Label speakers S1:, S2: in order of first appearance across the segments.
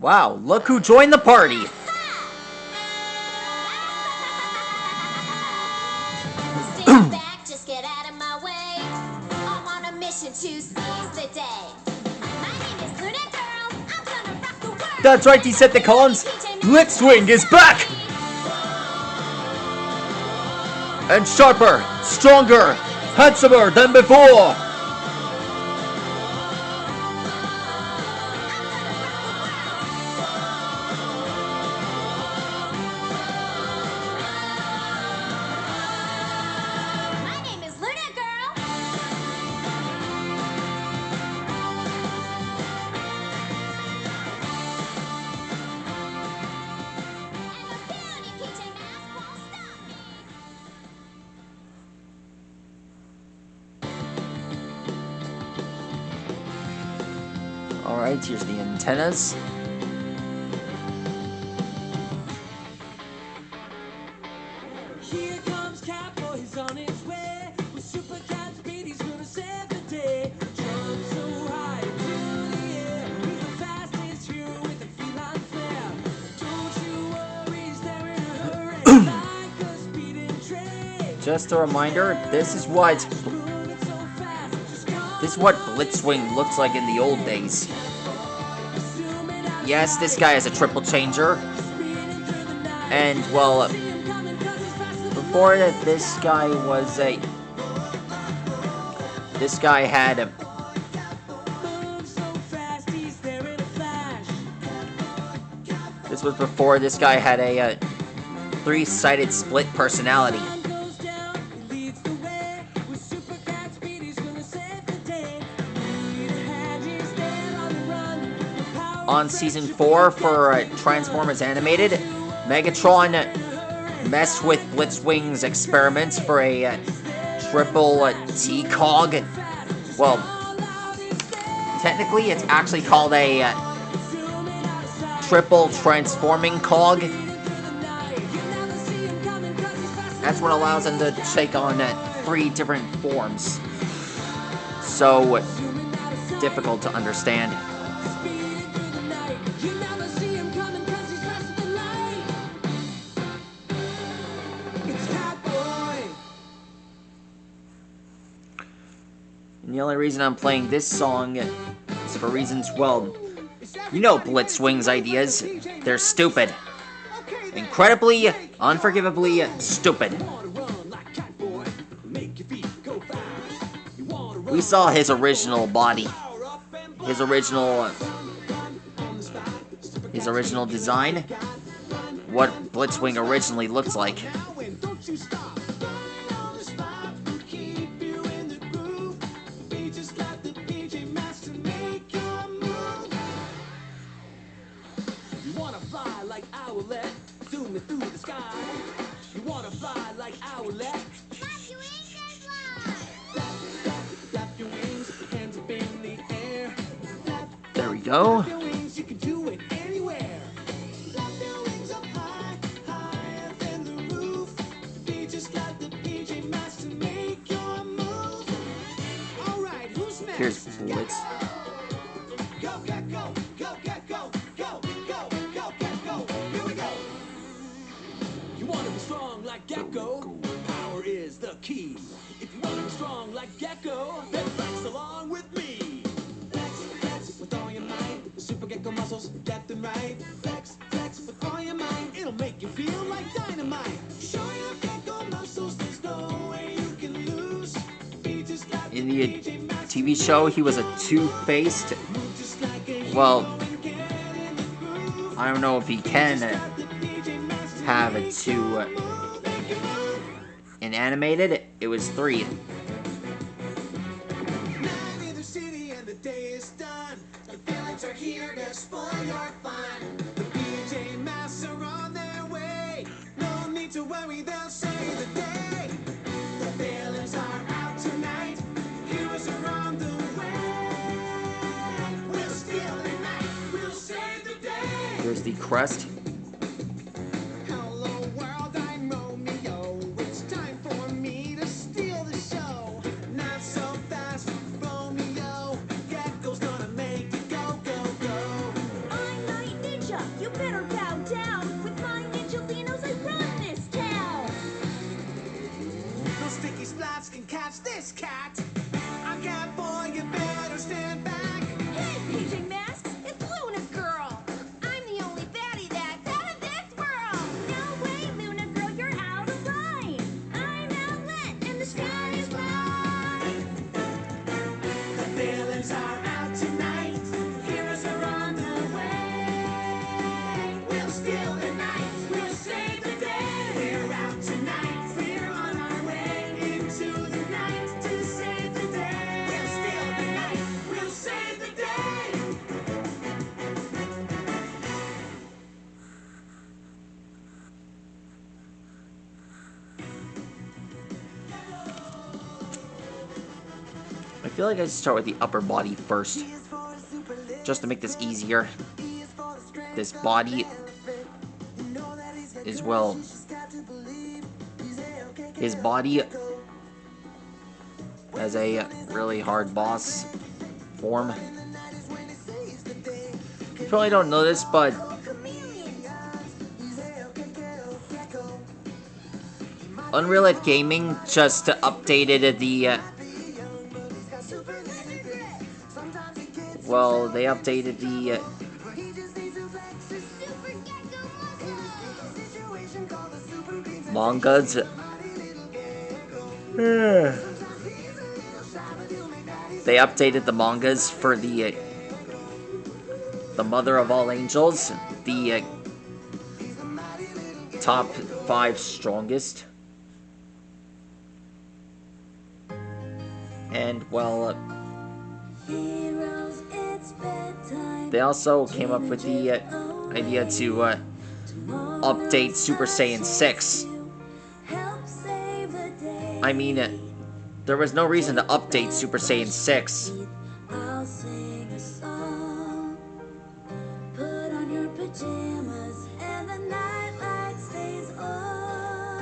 S1: Wow, look who joined the party!
S2: Stand back, just get out of my way. I'm on a mission to seize the day. My name is Luna Girl. I'm gonna rock the world.
S1: That's right, Decepticons! Blitzwing is back! And sharper, stronger, handsomer than before!
S2: My name is Luna Girl. And the beauty PJ Masks won't stop me.
S1: Alright, here's the antennas.
S3: Here comes Catboy, he's on his way. With super cat speed, he's gonna save the day. Jump so high into the air. He's the fastest hero with a feline flair. Don't you worry, he's there in a hurry. Like a speeding train.
S1: Just a reminder, this is what
S3: Moving so fast, just come
S1: Blitzwing looks like in the old days.
S3: zooming out.
S1: Yes, this guy is a triple changer.
S3: Speeding through the night.
S1: And, well,
S3: See him coming 'cause he's faster than
S1: before that, this guy was a... This guy had a...
S3: moves so fast, he's there in a flash.
S1: This was before this guy had a three-sided split personality.
S3: Sun goes down, he leads the way. With super cat speed, he's gonna save the day. Need a hand, he's there on the run. The power
S1: On Season 4 for Transformers Animated, Megatron messed with Blitzwing's experiments for a triple T-Cog. Well, technically it's actually called a triple transforming cog. That's what allows him to take on 3 different forms. So difficult to understand. And the only reason I'm playing this song is for reasons, well, you know Blitzwing's ideas. They're stupid. Incredibly, unforgivably stupid. We saw his original body. His original design. What Blitzwing originally looked like.
S3: Zoom it through the sky. You wanna fly like owlet?
S2: Clap your wings and fly.
S3: Flap your wings, hands up in the air.
S1: There we go.
S3: Flap your wings, you can do it anywhere.
S2: Flap your wings up high, higher than the roof. Be just like the PJ Masks to make your move.
S3: All right, who's next?
S1: Here's Blitz.
S3: Go, get, go, go, get, go, go, go, go, get, go. Here we go. You want to be strong like Gecko? Power is the key. If you want to be strong like Gecko, then flex along with me. Flex, flex with all your might. Super Gecko muscles, get them right. Flex, flex with all your might. It'll make you feel like dynamite. Show your Gecko muscles, there's no way you can lose. Be just like
S1: In the TV show, he was a two-faced. Well, I don't know if he can have a two. In animated, it was 3.
S3: The city and the day is done. The feelings are here to spoil your fun. The PJ Masks are on their way. No need to worry, they'll save the day. The feelings are out tonight. Heroes are on the way. We'll steal the night. We'll save the day.
S1: Here's the crest.
S3: Hello world, I'm Romeo. It's time for me to steal the show. Not so fast, Romeo. Gecko's gonna make it go, go, go.
S2: I'm lightning
S3: blast can catch this cat. I'm cat boy, you better stand back.
S2: Hey, PJ Masks, it's Luna Girl. I'm the only baddie that's out of this world. No way, Luna Girl, you're out of line. I'm outlet and the sky is mine.
S3: The villains are out tonight. Heroes are on the way. We'll steal the night. We'll save the day. We're out tonight. We're on our way into the night to save the day. We'll steal the night. We'll save the day.
S1: I feel like I should start with the upper body first, just to make this easier. This body is, well, his body as a really hard boss form. You probably don't know this, but Unreal Ed Gaming just updated the well, they updated the mangas. They updated the mangas for the Mother of All Angels, the top 5 strongest. And, well, they also came up with the idea to update Super Saiyan 6. I mean, there was no reason to update Super Saiyan 6.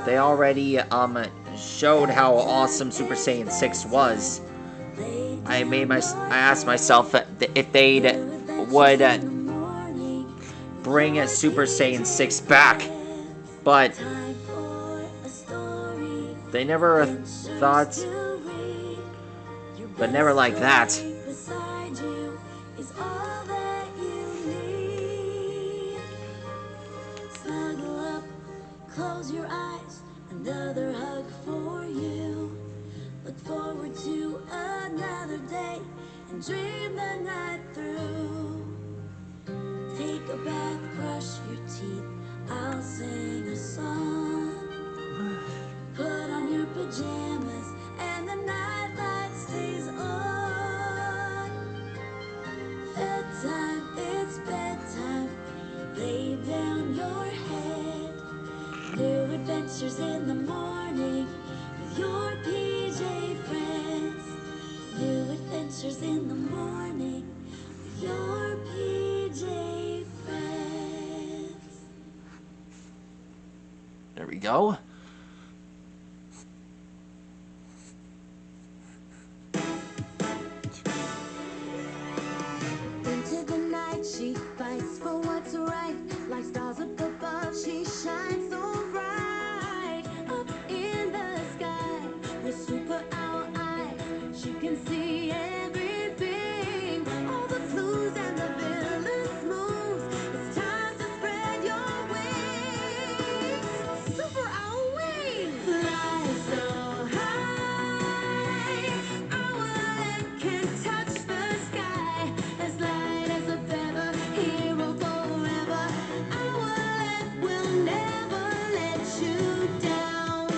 S1: They already showed how awesome Super Saiyan 6 was. I asked myself if they would bring Super Saiyan 6 back, but they never thought, but never like that.
S2: Close your eyes, another hug for you. Look forward to another day and dream the night through. Take a bath, brush your teeth, I'll sing a song. Put on your pajamas and the night light stays on. Bedtime, it's bedtime, lay down your head. New adventures in the morning with your PJ friends. New adventures in the morning with your PJ friends.
S1: There we go.
S2: Into the night, she fights for what's right. Like stars up above, she shines so bright. Up in the sky with super owl eyes, she can see everything. All the clues and the villain's moves. It's time to spread your wings. Super owl wings. Fly so high, owl can touch the sky. As light as a feather, hero forever. Owlet will never let you down.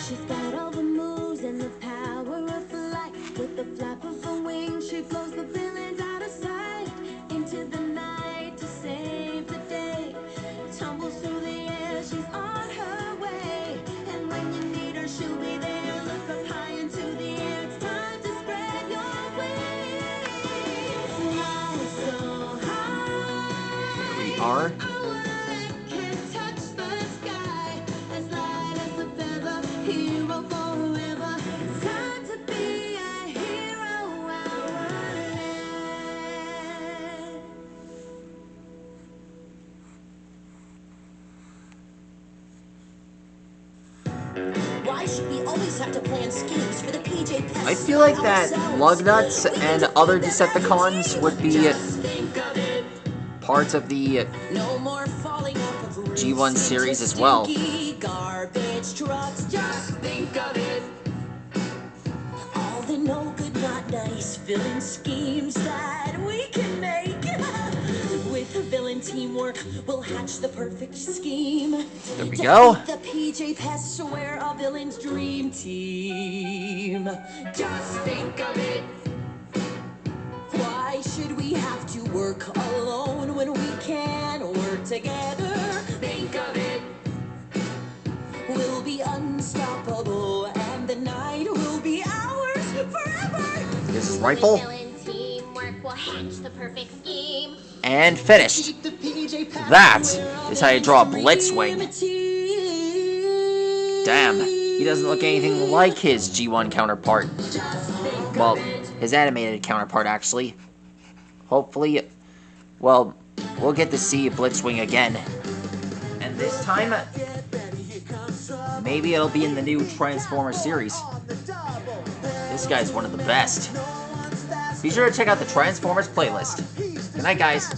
S2: She's got all the moves and the power of flight. With the flap of her wings, she blows the villains out of sight. Into the night to save the day. Tumbles through the air, she's on her way. And when you need her, she'll be there. Look up high into the air. It's time to spread your wings. Fly so high.
S1: We are.
S2: Owlet can touch the sky. As light as a feather, hero forever. It's time to be a hero, Owlet. just have to plan schemes for the PJ Pests
S1: I feel like that
S2: ourselves.
S1: Lugnuts and other
S2: Just think of
S1: Decepticons
S2: it.
S1: would be
S2: Just think of it.
S1: parts of the
S2: No more falling off of roofs
S1: G1 series
S2: into
S1: as well.
S2: stinky garbage trucks. Just think of it. All the no good, not nice villain schemes that we can make. With villain teamwork, we'll hatch the perfect scheme.
S1: There we go.
S2: The PJ Pests we're a villain's dream team. Just think of it. Why should we have to work alone when we can work together? Think of it. We'll be unstoppable, and the night will be ours forever.
S1: This is Rifle.
S4: Villain teamwork will hatch the perfect scheme.
S1: And finished.
S2: Keep the PJ Pests
S1: That
S2: we're
S1: is how you draw a
S2: villain's
S1: Blitzwing.
S2: dream team.
S1: Damn, he doesn't look anything like his G1 counterpart.
S2: Just think
S1: Well,
S2: of it.
S1: his animated counterpart, actually. Hopefully, well, we'll get to see Blitzwing again. And this time, maybe it'll be in the new Transformers series. This guy's one of the best. Be sure to check out the Transformers playlist. Good night, guys.